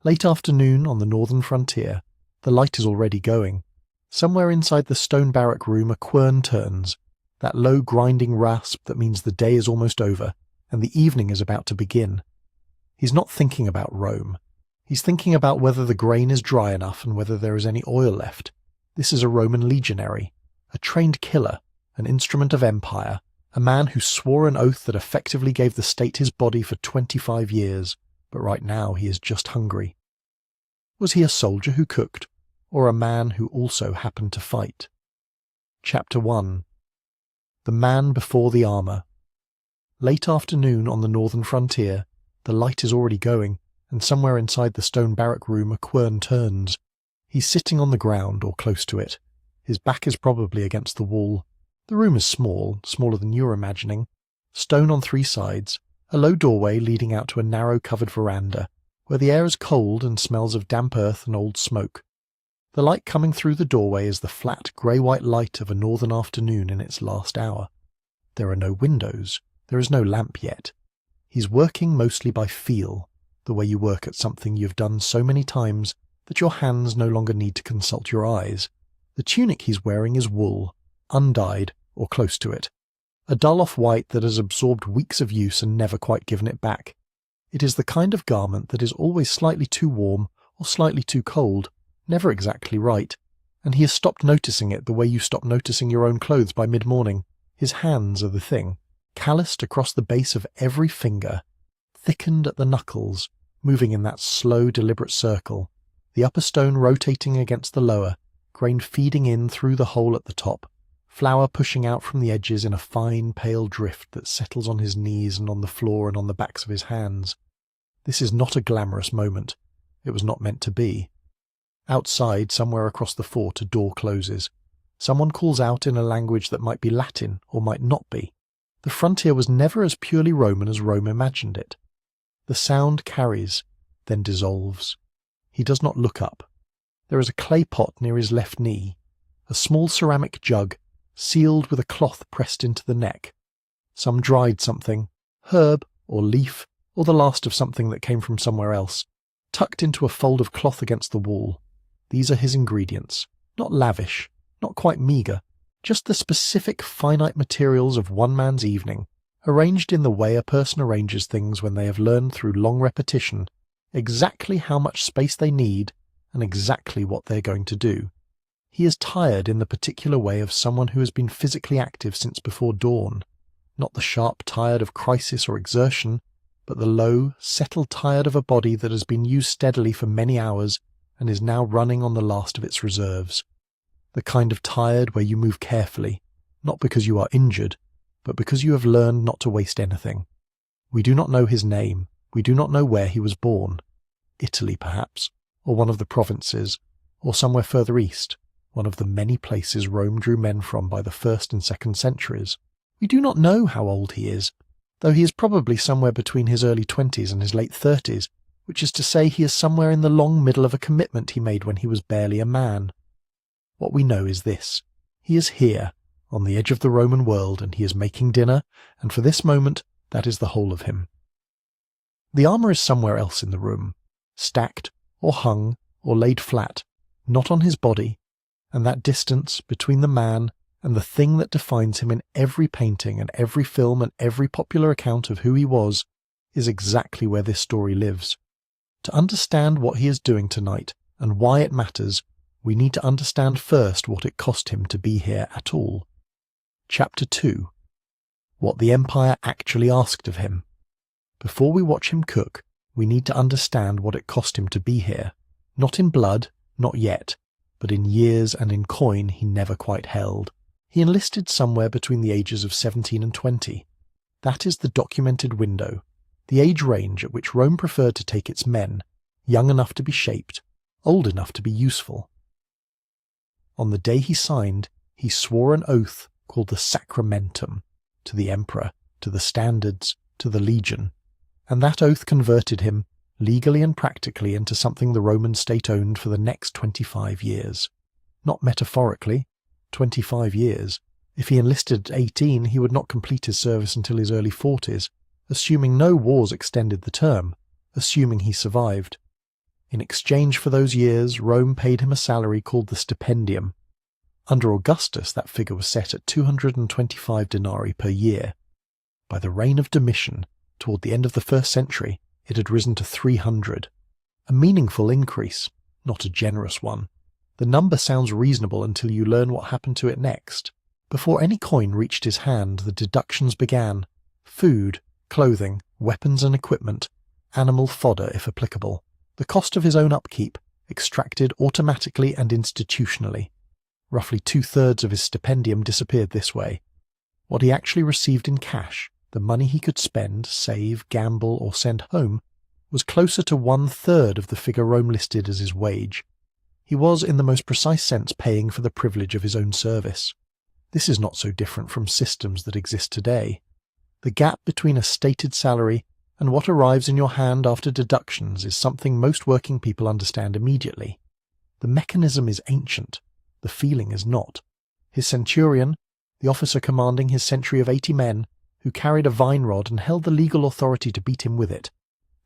Late afternoon on the northern frontier, the light is already going. Somewhere inside the stone barrack room a quern turns, that low grinding rasp that means the day is almost over and the evening is about to begin. He's not thinking about Rome. He's thinking about whether the grain is dry enough and whether there is any oil left. This is a Roman legionary, a trained killer, an instrument of empire, a man who swore an oath that effectively gave the state his body for 25 years, but right now he is just hungry. Was he a soldier who cooked, or a man who also happened to fight? Chapter 1. The Man Before the Armour. Late afternoon on the northern frontier, the light is already going, and somewhere inside the stone barrack room a quern turns. He's sitting on the ground or close to it. His back is probably against the wall. The room is small, smaller than you're imagining. Stone on 3 sides, a low doorway leading out to a narrow covered veranda, where the air is cold and smells of damp earth and old smoke. The light coming through the doorway is the flat, grey-white light of a northern afternoon in its last hour. There are no windows. There is no lamp yet. He's working mostly by feel, the way you work at something you've done so many times that your hands no longer need to consult your eyes. The tunic he's wearing is wool, undyed or close to it. A dull off-white that has absorbed weeks of use and never quite given it back. It is the kind of garment that is always slightly too warm or slightly too cold, never exactly right, and he has stopped noticing it the way you stop noticing your own clothes by mid-morning. His hands are the thing, calloused across the base of every finger, thickened at the knuckles, moving in that slow, deliberate circle, the upper stone rotating against the lower, grain feeding in through the hole at the top, flour pushing out from the edges in a fine, pale drift that settles on his knees and on the floor and on the backs of his hands. This is not a glamorous moment. It was not meant to be. Outside, somewhere across the fort, a door closes. Someone calls out in a language that might be Latin or might not be. The frontier was never as purely Roman as Rome imagined it. The sound carries, then dissolves. He does not look up. There is a clay pot near his left knee, a small ceramic jug, sealed with a cloth pressed into the neck. Some dried something, herb or leaf, or the last of something that came from somewhere else, tucked into a fold of cloth against the wall. These are his ingredients, not lavish, not quite meagre, just the specific finite materials of one man's evening, arranged in the way a person arranges things when they have learned through long repetition exactly how much space they need and exactly what they're going to do. He is tired in the particular way of someone who has been physically active since before dawn, not the sharp tired of crisis or exertion, but the low, settled tired of a body that has been used steadily for many hours and is now running on the last of its reserves. The kind of tired where you move carefully, not because you are injured, but because you have learned not to waste anything. We do not know his name. We do not know where he was born. Italy, perhaps, or one of the provinces, or somewhere further east, one of the many places Rome drew men from by the 1st and 2nd centuries. We do not know how old he is, though he is probably somewhere between his early 20s and his late 30s, which is to say he is somewhere in the long middle of a commitment he made when he was barely a man. What we know is this: he is here, on the edge of the Roman world, and he is making dinner, and for this moment that is the whole of him. The armour is somewhere else in the room, stacked, or hung, or laid flat, not on his body, and that distance between the man and the thing that defines him in every painting and every film and every popular account of who he was is exactly where this story lives. To understand what he is doing tonight and why it matters, we need to understand first what it cost him to be here at all. Chapter 2. What the Empire actually asked of him. Before we watch him cook, we need to understand what it cost him to be here. Not in blood, not yet, but in years and in coin he never quite held. He enlisted somewhere between the ages of 17 and 20. That is the documented window, the age range at which Rome preferred to take its men, young enough to be shaped, old enough to be useful. On the day he signed, he swore an oath called the Sacramentum, to the emperor, to the standards, to the legion, and that oath converted him, legally and practically, into something the Roman state owned for the next 25 years. Not metaphorically, 25 years. If he enlisted at 18, he would not complete his service until his early 40s, assuming no wars extended the term, assuming he survived. In exchange for those years, Rome paid him a salary called the stipendium. Under Augustus, that figure was set at 225 denarii per year. By the reign of Domitian, toward the end of the 1st century, it had risen to 300. A meaningful increase, not a generous one. The number sounds reasonable until you learn what happened to it next. Before any coin reached his hand, the deductions began. Food, clothing, weapons and equipment, animal fodder if applicable. The cost of his own upkeep, extracted automatically and institutionally. Roughly 2/3 of his stipendium disappeared this way. What he actually received in cash, the money he could spend, save, gamble, or send home, was closer to 1/3 of the figure Rome listed as his wage. He was, in the most precise sense, paying for the privilege of his own service. This is not so different from systems that exist today. The gap between a stated salary and what arrives in your hand after deductions is something most working people understand immediately. The mechanism is ancient, the feeling is not. His centurion, the officer commanding his century of 80 men, who carried a vine rod and held the legal authority to beat him with it,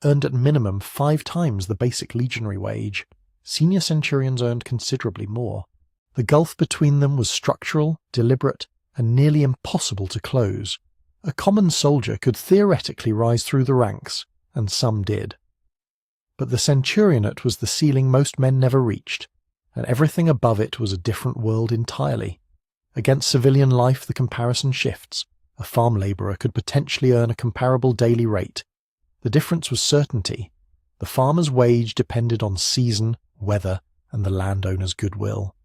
earned at minimum 5 times the basic legionary wage. Senior centurions earned considerably more. The gulf between them was structural, deliberate, and nearly impossible to close. A common soldier could theoretically rise through the ranks, and some did. But the centurionate was the ceiling most men never reached, and everything above it was a different world entirely. Against civilian life the comparison shifts. A farm labourer could potentially earn a comparable daily rate. The difference was certainty. The farmer's wage depended on season, weather, and the landowner's goodwill.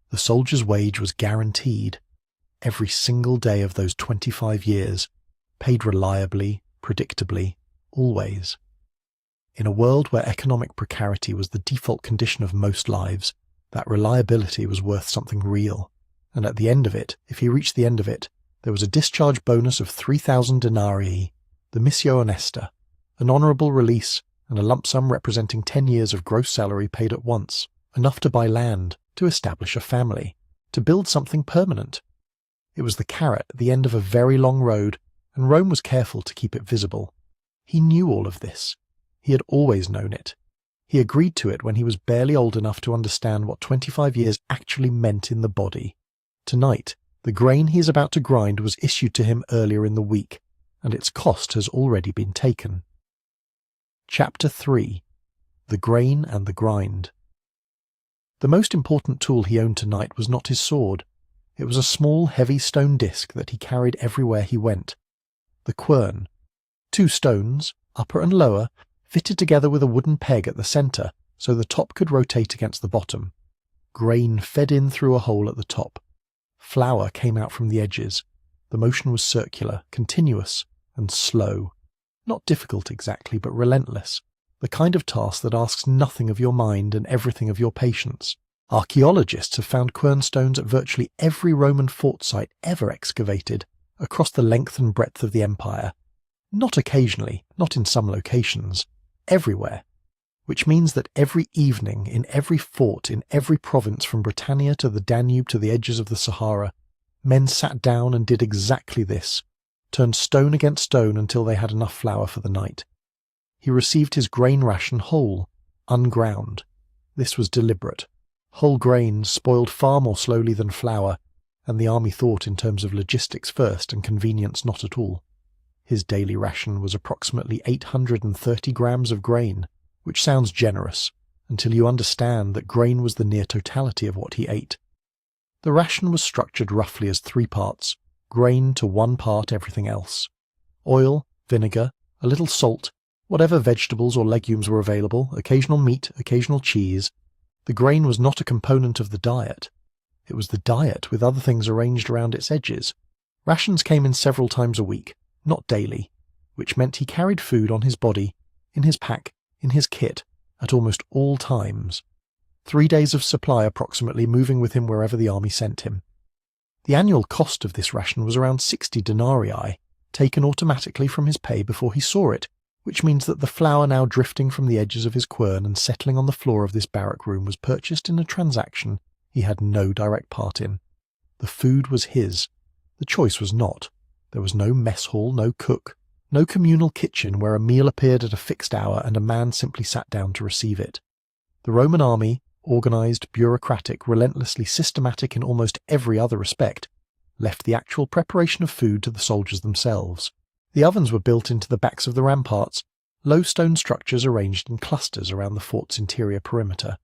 The soldier's wage was guaranteed. Every single day of those 25 years, paid reliably, predictably, always. In a world where economic precarity was the default condition of most lives, that reliability was worth something real, and at the end of it, if he reached the end of it, there was a discharge bonus of 3,000 denarii, the missio honesta, an honourable release, and a lump sum representing 10 years of gross salary paid at once, enough to buy land, to establish a family, to build something permanent. It was the carrot at the end of a very long road, and Rome was careful to keep it visible. He knew all of this. He had always known it. He agreed to it when he was barely old enough to understand what 25 years actually meant in the body. Tonight, the grain he is about to grind was issued to him earlier in the week, and its cost has already been taken. Chapter 3. The Grain and the Grind. The most important tool he owned tonight was not his sword. It was a small, heavy stone disc that he carried everywhere he went. The quern. 2 stones, upper and lower, fitted together with a wooden peg at the centre, so the top could rotate against the bottom. Grain fed in through a hole at the top. Flour came out from the edges. The motion was circular, continuous, and slow. Not difficult exactly, but relentless. The kind of task that asks nothing of your mind and everything of your patience. Archaeologists have found quernstones at virtually every Roman fort site ever excavated, across the length and breadth of the empire. Not occasionally, not in some locations, everywhere. Which means that every evening, in every fort, in every province from Britannia to the Danube to the edges of the Sahara, men sat down and did exactly this, turned stone against stone until they had enough flour for the night. He received his grain ration whole, unground. This was deliberate. Whole grain spoiled far more slowly than flour, and the army thought in terms of logistics first and convenience not at all. His daily ration was approximately 830 grams of grain, which sounds generous, until you understand that grain was the near totality of what he ate. The ration was structured roughly as 3 parts, grain to 1 part everything else. Oil, vinegar, a little salt, whatever vegetables or legumes were available, occasional meat, occasional cheese. The grain was not a component of the diet. It was the diet with other things arranged around its edges. Rations came in several times a week, not daily, which meant he carried food on his body, in his pack, in his kit, at almost all times. 3 days of supply approximately moving with him wherever the army sent him. The annual cost of this ration was around 60 denarii, taken automatically from his pay before he saw it, which means that the flour now drifting from the edges of his quern and settling on the floor of this barrack room was purchased in a transaction he had no direct part in. The food was his. The choice was not. There was no mess hall, no cook, No communal kitchen where a meal appeared at a fixed hour and a man simply sat down to receive it. The Roman army, organised, bureaucratic, relentlessly systematic in almost every other respect, left the actual preparation of food to the soldiers themselves. The ovens were built into the backs of the ramparts, low stone structures arranged in clusters around the fort's interior perimeter.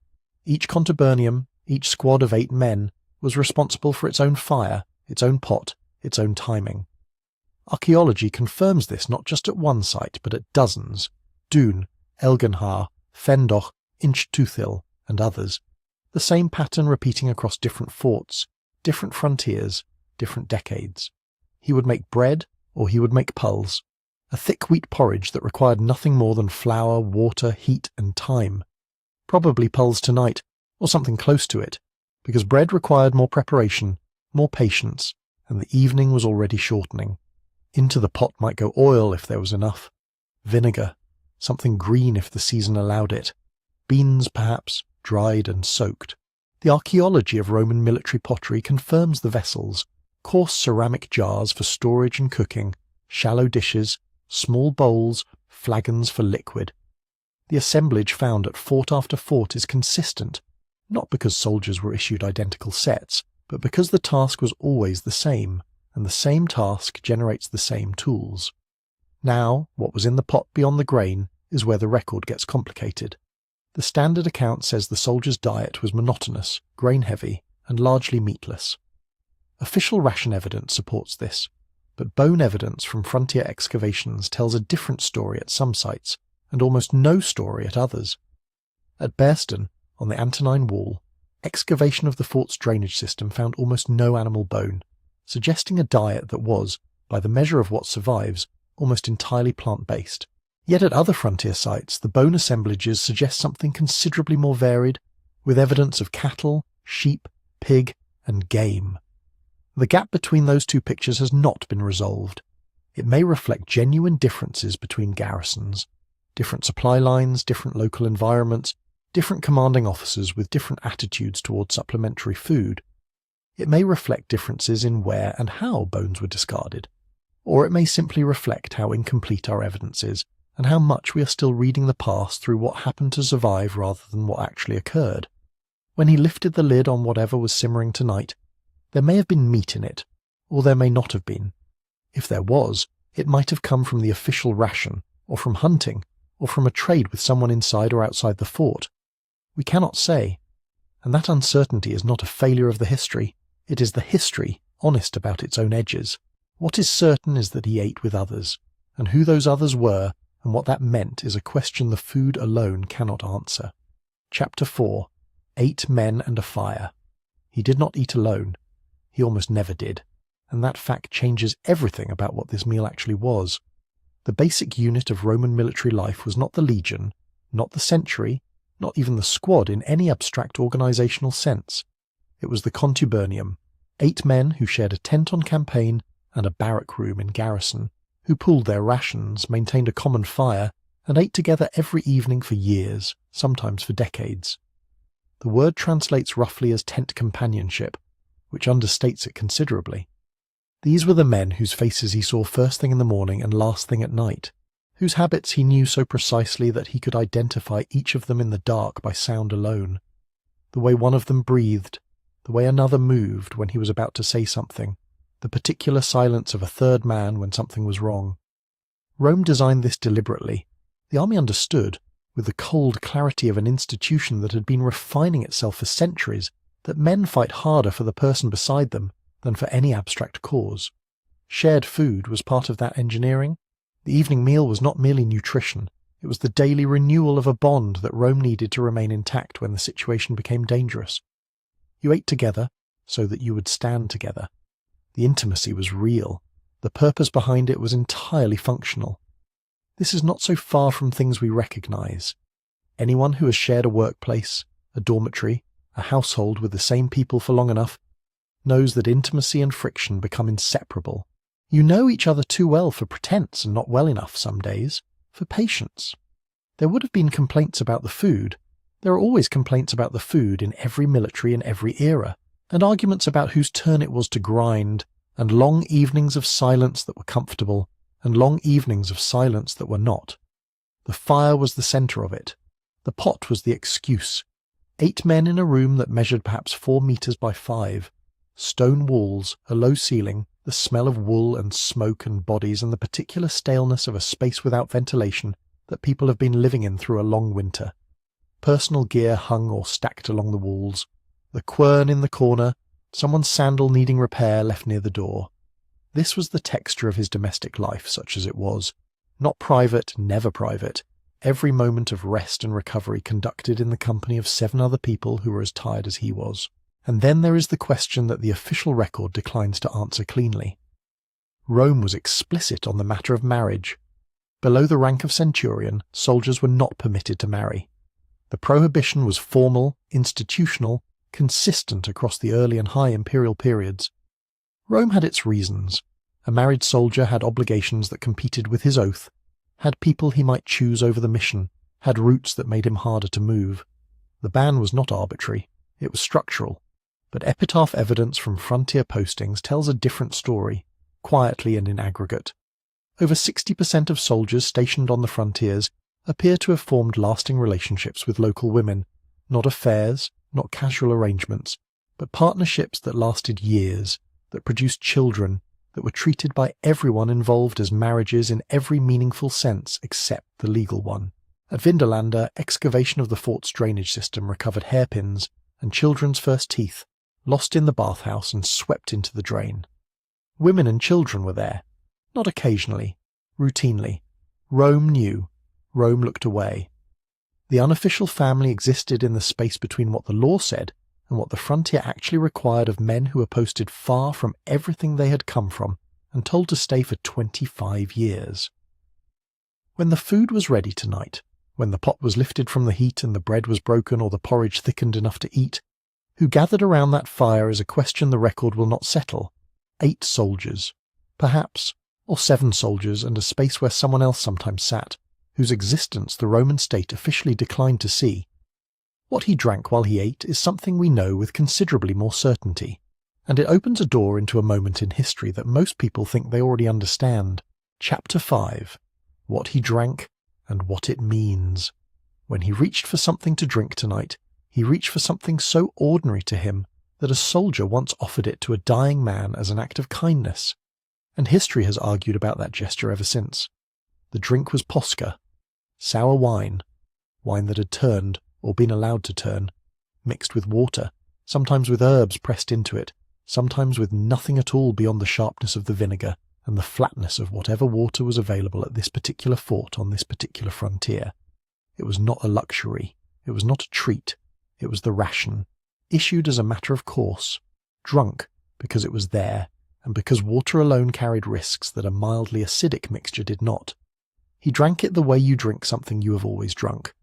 Each contubernium, each squad of 8 men, was responsible for its own fire, its own pot, its own timing. Archaeology confirms this not just at one site, but at dozens: Dune, Elgenhaar, Vendoch, Inchtuthil, and others. The same pattern repeating across different forts, different frontiers, different decades. He would make bread, or he would make pulse, a thick wheat porridge that required nothing more than flour, water, heat, and time. Probably pulse tonight, or something close to it, because bread required more preparation, more patience, and the evening was already shortening. Into the pot might go oil if there was enough, vinegar, something green if the season allowed it, beans perhaps, dried and soaked. The archaeology of Roman military pottery confirms the vessels: coarse ceramic jars for storage and cooking, shallow dishes, small bowls, flagons for liquid. The assemblage found at fort after fort is consistent, not because soldiers were issued identical sets, but because the task was always the same, and the same task generates the same tools. Now, what was in the pot beyond the grain is where the record gets complicated. The standard account says the soldiers' diet was monotonous, grain-heavy, and largely meatless. Official ration evidence supports this, but bone evidence from frontier excavations tells a different story at some sites, and almost no story at others. At Bearston, on the Antonine Wall, excavation of the fort's drainage system found almost no animal bone, suggesting a diet that was, by the measure of what survives, almost entirely plant-based. Yet at other frontier sites, the bone assemblages suggest something considerably more varied, with evidence of cattle, sheep, pig, and game. The gap between those two pictures has not been resolved. It may reflect genuine differences between garrisons, different supply lines, different local environments, different commanding officers with different attitudes towards supplementary food. It may reflect differences in where and how bones were discarded, or it may simply reflect how incomplete our evidence is, and how much we are still reading the past through what happened to survive rather than what actually occurred. When he lifted the lid on whatever was simmering tonight, there may have been meat in it, or there may not have been. If there was, it might have come from the official ration, or from hunting, or from a trade with someone inside or outside the fort. We cannot say, and that uncertainty is not a failure of the history. It is the history, honest about its own edges. What is certain is that he ate with others, and who those others were and what that meant is a question the food alone cannot answer. Chapter 4. 8 Men and a Fire. He did not eat alone. He almost never did, and that fact changes everything about what this meal actually was. The basic unit of Roman military life was not the legion, not the century, not even the squad in any abstract organisational sense. It was the contubernium, 8 men who shared a tent on campaign and a barrack room in garrison, who pooled their rations, maintained a common fire, and ate together every evening for years, sometimes for decades. The word translates roughly as tent companionship, which understates it considerably. These were the men whose faces he saw first thing in the morning and last thing at night, whose habits he knew so precisely that he could identify each of them in the dark by sound alone. The way one of them breathed, the way another moved when he was about to say something, the particular silence of a third man when something was wrong. Rome designed this deliberately. The army understood, with the cold clarity of an institution that had been refining itself for centuries, that men fight harder for the person beside them than for any abstract cause. Shared food was part of that engineering. The evening meal was not merely nutrition, it was the daily renewal of a bond that Rome needed to remain intact when the situation became dangerous. You ate together so that you would stand together. The intimacy was real. The purpose behind it was entirely functional. This is not so far from things we recognise. Anyone who has shared a workplace, a dormitory, a household with the same people for long enough, knows that intimacy and friction become inseparable. You know each other too well for pretense and not well enough some days for patience. There would have been complaints about the food. There are always complaints about the food in every military in every era, and arguments about whose turn it was to grind, and long evenings of silence that were comfortable, and long evenings of silence that were not. The fire was the centre of it. The pot was the excuse. 8 men in a room that measured perhaps 4 meters by 5. Stone walls, a low ceiling, the smell of wool and smoke and bodies, and the particular staleness of a space without ventilation that people have been living in through a long winter. Personal gear hung or stacked along the walls. The quern in the corner, someone's sandal needing repair left near the door. This was the texture of his domestic life, such as it was. Not private, never private. Every moment of rest and recovery conducted in the company of 7 other people who were as tired as he was. And then there is the question that the official record declines to answer cleanly. Rome was explicit on the matter of marriage. Below the rank of centurion, soldiers were not permitted to marry. The prohibition was formal, institutional, consistent across the early and high imperial periods. Rome had its reasons. A married soldier had obligations that competed with his oath, had people he might choose over the mission, had routes that made him harder to move. The ban was not arbitrary, it was structural. But epitaph evidence from frontier postings tells a different story, quietly and in aggregate. Over 60% of soldiers stationed on the frontiers appear to have formed lasting relationships with local women, not affairs, not casual arrangements, but partnerships that lasted years, that produced children, that were treated by everyone involved as marriages in every meaningful sense except the legal one. At Vindolanda, excavation of the fort's drainage system recovered hairpins and children's first teeth, lost in the bathhouse and swept into the drain. Women and children were there, not occasionally, routinely. Rome knew. Rome looked away. The unofficial family existed in the space between what the law said and what the frontier actually required of men who were posted far from everything they had come from and told to stay for 25 years. When the food was ready tonight, when the pot was lifted from the heat and the bread was broken or the porridge thickened enough to eat, who gathered around that fire is a question the record will not settle. 8 soldiers, perhaps, or 7 soldiers and a space where someone else sometimes sat, whose existence the Roman state officially declined to see. What he drank while he ate is something we know with considerably more certainty, and it opens a door into a moment in history that most people think they already understand. Chapter 5. What he drank and what it means. When he reached for something to drink tonight, he reached for something so ordinary to him that a soldier once offered it to a dying man as an act of kindness, and history has argued about that gesture ever since. The drink was posca, sour wine, wine that had turned, or been allowed to turn, mixed with water, sometimes with herbs pressed into it, sometimes with nothing at all beyond the sharpness of the vinegar and the flatness of whatever water was available at this particular fort on this particular frontier. It was not a luxury, it was not a treat, it was the ration, issued as a matter of course, drunk because it was there, and because water alone carried risks that a mildly acidic mixture did not. He drank it the way you drink something you have always drunk,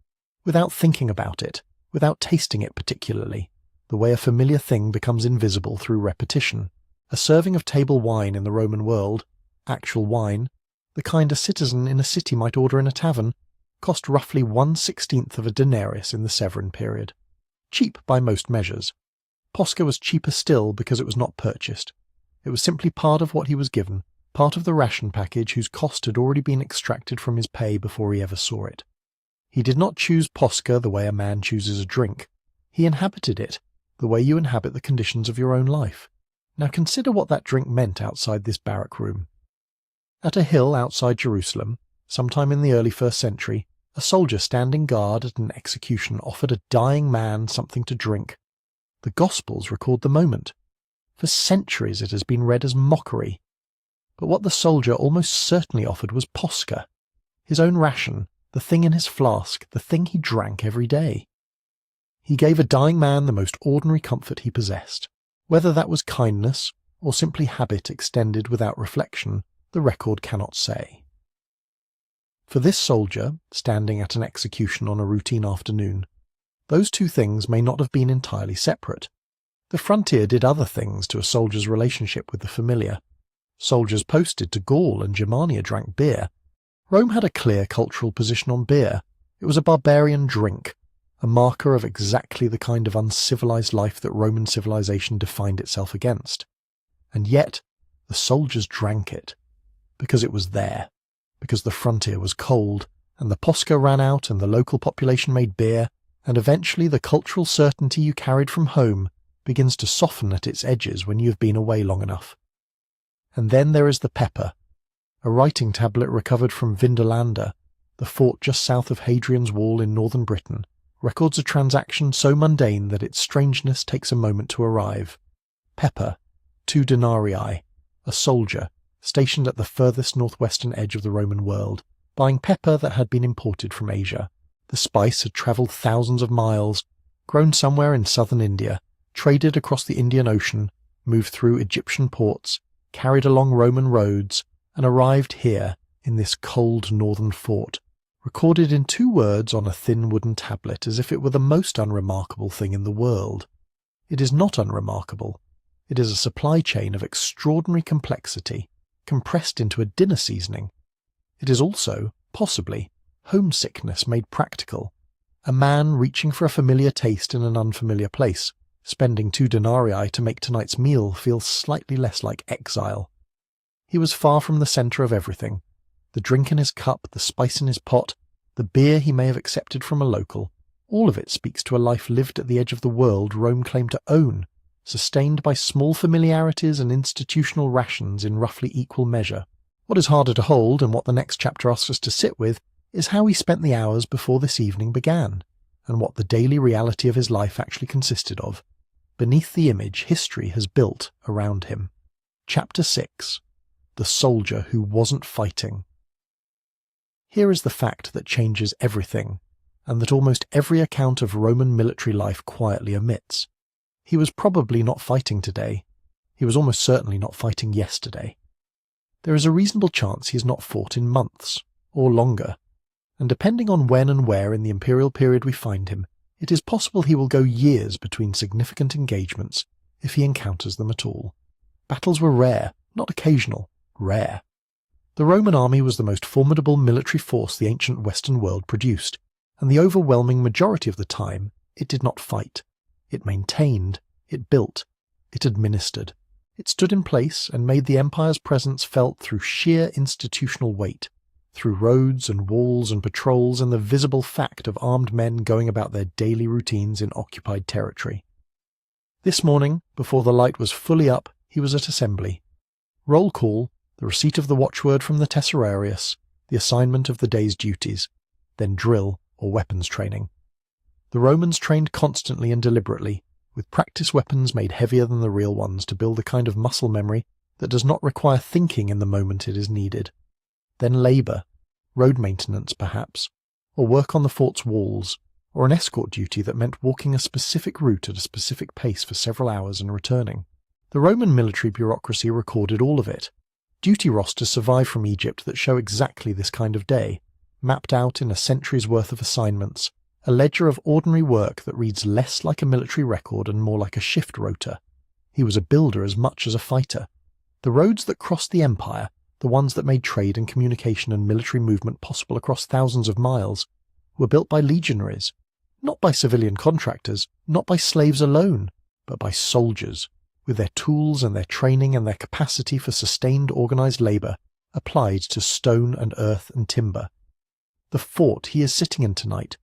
without thinking about it, without tasting it particularly, the way a familiar thing becomes invisible through repetition. A serving of table wine in the Roman world, actual wine, the kind a citizen in a city might order in a tavern, cost roughly 1/16 of a denarius in the Severan period. Cheap by most measures. Posca was cheaper still because it was not purchased. It was simply part of what he was given, part of the ration package whose cost had already been extracted from his pay before he ever saw it. He did not choose posca the way a man chooses a drink. He inhabited it, the way you inhabit the conditions of your own life. Now consider what that drink meant outside this barrack room. At a hill outside Jerusalem, sometime in the early 1st century, a soldier standing guard at an execution offered a dying man something to drink. The Gospels record the moment. For centuries it has been read as mockery. But what the soldier almost certainly offered was posca, his own ration, the thing in his flask, the thing he drank every day. He gave a dying man the most ordinary comfort he possessed. Whether that was kindness, or simply habit extended without reflection, the record cannot say. For this soldier, standing at an execution on a routine afternoon, those two things may not have been entirely separate. The frontier did other things to a soldier's relationship with the familiar. Soldiers posted to Gaul and Germania drank beer. Rome had a clear cultural position on beer. It was a barbarian drink, a marker of exactly the kind of uncivilized life that Roman civilization defined itself against. And yet, the soldiers drank it. Because it was there. Because the frontier was cold, and the posca ran out and the local population made beer, and eventually the cultural certainty you carried from home begins to soften at its edges when you have been away long enough. And then there is the pepper, a writing tablet recovered from Vindolanda, the fort just south of Hadrian's Wall in northern Britain, records a transaction so mundane that its strangeness takes a moment to arrive. Pepper, 2 denarii, a soldier, stationed at the furthest northwestern edge of the Roman world, buying pepper that had been imported from Asia. The spice had travelled thousands of miles, grown somewhere in southern India, traded across the Indian Ocean, moved through Egyptian ports, carried along Roman roads, and arrived here in this cold northern fort, recorded in 2 words on a thin wooden tablet as if it were the most unremarkable thing in the world. It is not unremarkable. It is a supply chain of extraordinary complexity, compressed into a dinner seasoning. It is also, possibly, homesickness made practical, a man reaching for a familiar taste in an unfamiliar place, spending 2 denarii to make tonight's meal feel slightly less like exile. He was far from the centre of everything. The drink in his cup, the spice in his pot, the beer he may have accepted from a local, all of it speaks to a life lived at the edge of the world Rome claimed to own, sustained by small familiarities and institutional rations in roughly equal measure. What is harder to hold, and what the next chapter asks us to sit with, is how he spent the hours before this evening began, and what the daily reality of his life actually consisted of, beneath the image history has built around him. Chapter 6. The Soldier Who Wasn't Fighting. Here is the fact that changes everything, and that almost every account of Roman military life quietly omits. He was probably not fighting today. He was almost certainly not fighting yesterday. There is a reasonable chance he has not fought in months, or longer, and depending on when and where in the imperial period we find him, it is possible he will go years between significant engagements, if he encounters them at all. Battles were rare, not occasional, rare. The Roman army was the most formidable military force the ancient Western world produced, and the overwhelming majority of the time it did not fight. It maintained, it built, it administered. It stood in place and made the empire's presence felt through sheer institutional weight, through roads and walls and patrols and the visible fact of armed men going about their daily routines in occupied territory. This morning, before the light was fully up, he was at assembly. Roll call, the receipt of the watchword from the tesserarius, the assignment of the day's duties, then drill or weapons training. The Romans trained constantly and deliberately, with practice weapons made heavier than the real ones to build a kind of muscle memory that does not require thinking in the moment it is needed. Then labour, road maintenance perhaps, or work on the fort's walls, or an escort duty that meant walking a specific route at a specific pace for several hours and returning. The Roman military bureaucracy recorded all of it. Duty rosters survive from Egypt that show exactly this kind of day, mapped out in a century's worth of assignments, a ledger of ordinary work that reads less like a military record and more like a shift rota. He was a builder as much as a fighter. The roads that crossed the empire, the ones that made trade and communication and military movement possible across thousands of miles, were built by legionaries, not by civilian contractors, not by slaves alone, but by soldiers, with their tools and their training and their capacity for sustained organized labor applied to stone and earth and timber. The fort he is sitting in tonight,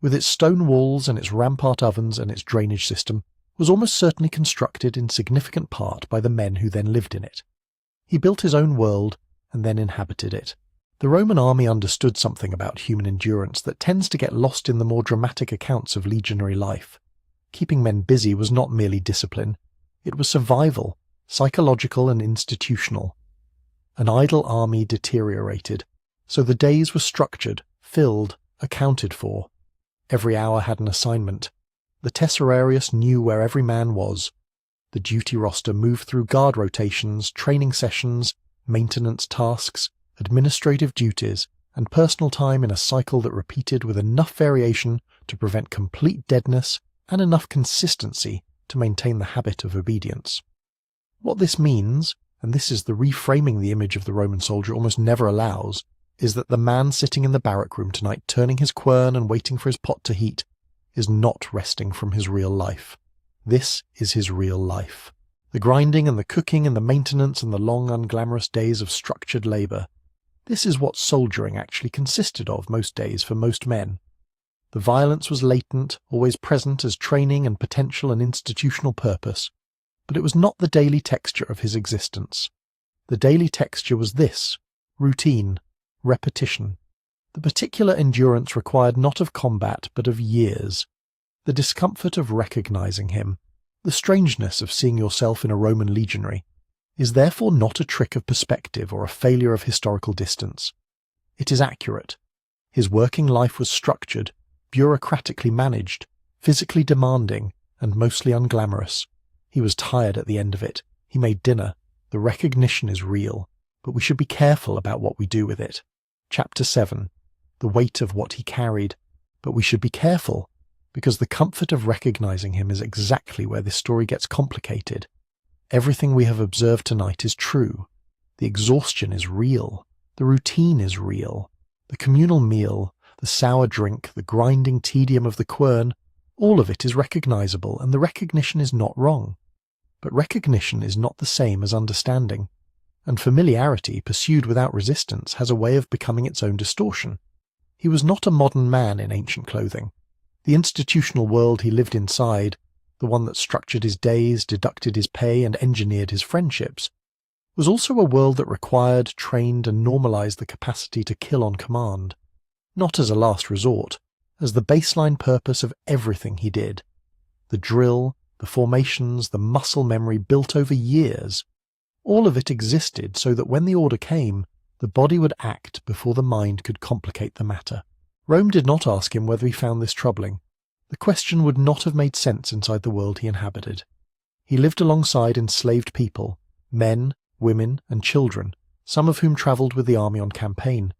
with its stone walls and its rampart ovens and its drainage system, was almost certainly constructed in significant part by the men who then lived in it. He built his own world and then inhabited it. The Roman army understood something about human endurance that tends to get lost in the more dramatic accounts of legionary life. Keeping men busy was not merely discipline. It was survival, psychological and institutional. An idle army deteriorated, so the days were structured, filled, accounted for. Every hour had an assignment. The tesserarius knew where every man was. The duty roster moved through guard rotations, training sessions, maintenance tasks, administrative duties, and personal time in a cycle that repeated with enough variation to prevent complete deadness and enough consistency to maintain the habit of obedience. What this means, and this is the reframing the image of the Roman soldier almost never allows, is that the man sitting in the barrack room tonight turning his quern and waiting for his pot to heat is not resting from his real life. This is his real life. The grinding and the cooking and the maintenance and the long unglamorous days of structured labour. This is what soldiering actually consisted of most days for most men. The violence was latent, always present as training and potential and institutional purpose, but it was not the daily texture of his existence. The daily texture was this: routine, repetition. The particular endurance required not of combat but of years. The discomfort of recognizing him, the strangeness of seeing yourself in a Roman legionary, is therefore not a trick of perspective or a failure of historical distance. It is accurate. His working life was structured, bureaucratically managed, physically demanding, and mostly unglamorous. He was tired at the end of it. He made dinner. The recognition is real, but we should be careful about what we do with it. Chapter 7. The weight of what he carried. But we should be careful, because the comfort of recognizing him is exactly where this story gets complicated. Everything we have observed tonight is true. The exhaustion is real. The routine is real. The communal meal, the sour drink, the grinding tedium of the quern, all of it is recognizable, and the recognition is not wrong. But recognition is not the same as understanding, and familiarity pursued without resistance has a way of becoming its own distortion. He was not a modern man in ancient clothing. The institutional world he lived inside, the one that structured his days, deducted his pay, and engineered his friendships, was also a world that required, trained, and normalized the capacity to kill on command, not as a last resort, as the baseline purpose of everything he did. The drill, the formations, the muscle memory built over years, all of it existed so that when the order came, the body would act before the mind could complicate the matter. Rome did not ask him whether he found this troubling. The question would not have made sense inside the world he inhabited. He lived alongside enslaved people, men, women, and children, some of whom travelled with the army on campaign,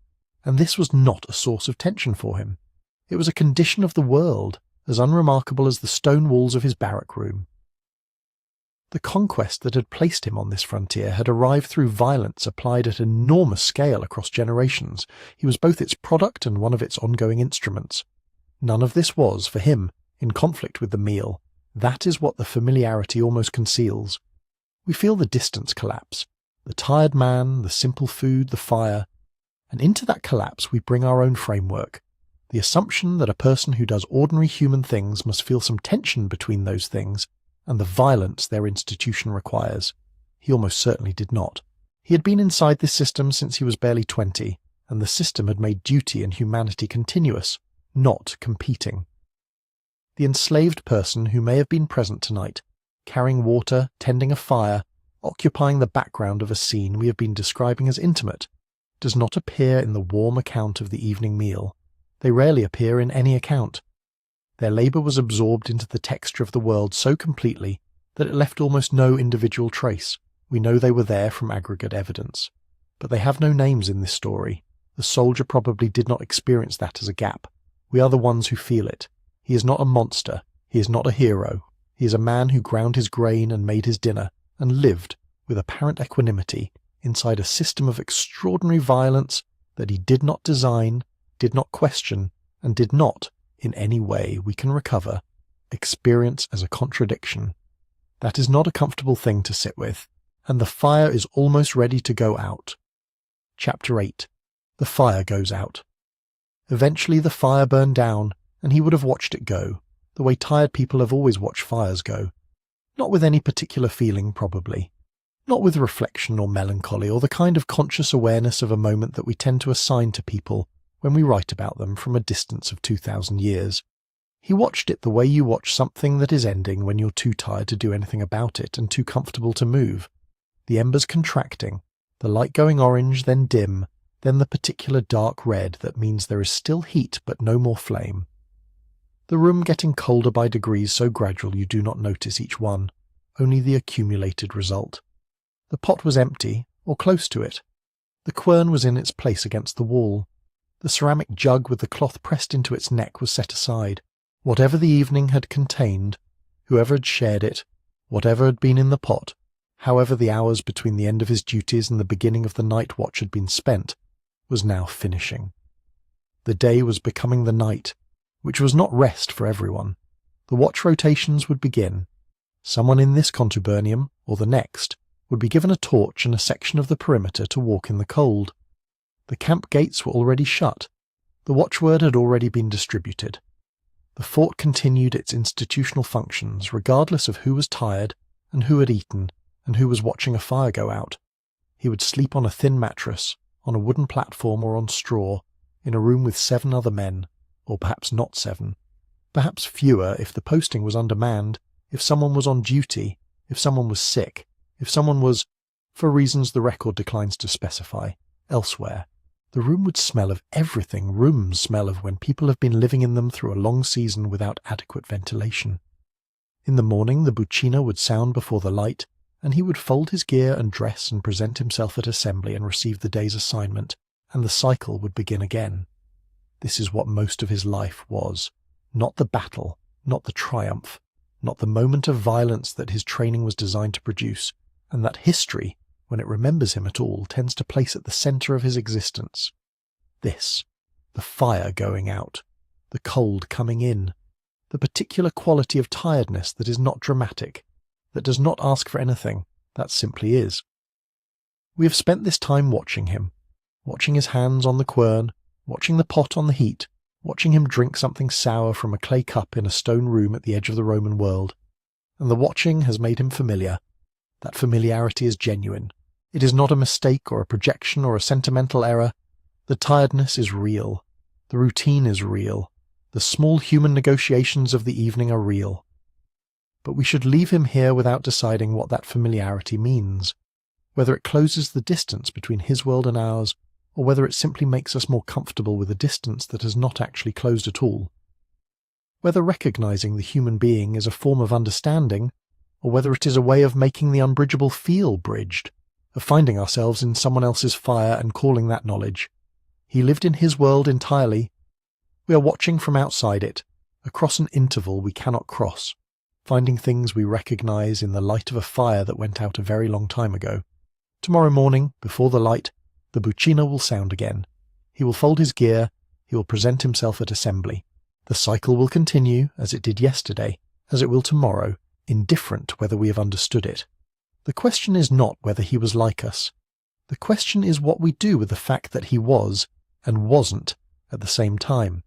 and this was not a source of tension for him. It was a condition of the world, as unremarkable as the stone walls of his barrack room. The conquest that had placed him on this frontier had arrived through violence applied at enormous scale across generations. He was both its product and one of its ongoing instruments. None of this was, for him, in conflict with the meal. That is what the familiarity almost conceals. We feel the distance collapse, the tired man, the simple food, the fire, and into that collapse we bring our own framework. The assumption that a person who does ordinary human things must feel some tension between those things and the violence their institution requires. He almost certainly did not. He had been inside this system since he was barely 20, and the system had made duty and humanity continuous, not competing. The enslaved person who may have been present tonight, carrying water, tending a fire, occupying the background of a scene we have been describing as intimate, does not appear in the warm account of the evening meal. They rarely appear in any account. Their labour was absorbed into the texture of the world so completely that it left almost no individual trace. We know they were there from aggregate evidence. But they have no names in this story. The soldier probably did not experience that as a gap. We are the ones who feel it. He is not a monster. He is not a hero. He is a man who ground his grain and made his dinner, and lived, with apparent equanimity, inside a system of extraordinary violence that he did not design, did not question, and did not, in any way we can recover, experience as a contradiction. That is not a comfortable thing to sit with, and the fire is almost ready to go out. Chapter 8. The fire goes out. Eventually the fire burned down, and he would have watched it go, the way tired people have always watched fires go. Not with any particular feeling, probably. Not with reflection or melancholy or the kind of conscious awareness of a moment that we tend to assign to people when we write about them from a distance of 2,000 years. He watched it the way you watch something that is ending when you're too tired to do anything about it and too comfortable to move. The embers contracting, the light going orange, then dim, then the particular dark red that means there is still heat but no more flame. The room getting colder by degrees so gradual you do not notice each one, only the accumulated result. The pot was empty, or close to it. The quern was in its place against the wall. The ceramic jug with the cloth pressed into its neck was set aside. Whatever the evening had contained, whoever had shared it, whatever had been in the pot, however the hours between the end of his duties and the beginning of the night watch had been spent, was now finishing. The day was becoming the night, which was not rest for everyone. The watch rotations would begin. Someone in this contubernium, or the next, would be given a torch and a section of the perimeter to walk in the cold. The camp gates were already shut. The watchword had already been distributed. The fort continued its institutional functions regardless of who was tired and who had eaten and who was watching a fire go out. He would sleep on a thin mattress, on a wooden platform or on straw, in a room with 7 other men, or perhaps not 7, perhaps fewer if the posting was undermanned, if someone was on duty, if someone was sick, if someone was, for reasons the record declines to specify, elsewhere. The room would smell of everything rooms smell of when people have been living in them through a long season without adequate ventilation. In the morning the buccina would sound before the light, and he would fold his gear and dress and present himself at assembly and receive the day's assignment, and the cycle would begin again. This is what most of his life was. Not the battle, not the triumph, not the moment of violence that his training was designed to produce, and that history, when it remembers him at all, tends to place at the centre of his existence. This, the fire going out, the cold coming in, the particular quality of tiredness that is not dramatic, that does not ask for anything, that simply is. We have spent this time watching him, watching his hands on the quern, watching the pot on the heat, watching him drink something sour from a clay cup in a stone room at the edge of the Roman world, and the watching has made him familiar. That familiarity is genuine. It is not a mistake or a projection or a sentimental error. The tiredness is real. The routine is real. The small human negotiations of the evening are real. But we should leave him here without deciding what that familiarity means, whether it closes the distance between his world and ours, or whether it simply makes us more comfortable with a distance that has not actually closed at all. Whether recognizing the human being is a form of understanding, or whether it is a way of making the unbridgeable feel bridged, of finding ourselves in someone else's fire and calling that knowledge. He lived in his world entirely. We are watching from outside it, across an interval we cannot cross, finding things we recognize in the light of a fire that went out a very long time ago. Tomorrow morning, before the light, the buccina will sound again. He will fold his gear, he will present himself at assembly. The cycle will continue, as it did yesterday, as it will tomorrow, indifferent whether we have understood it. The question is not whether he was like us. The question is what we do with the fact that he was, and wasn't, at the same time.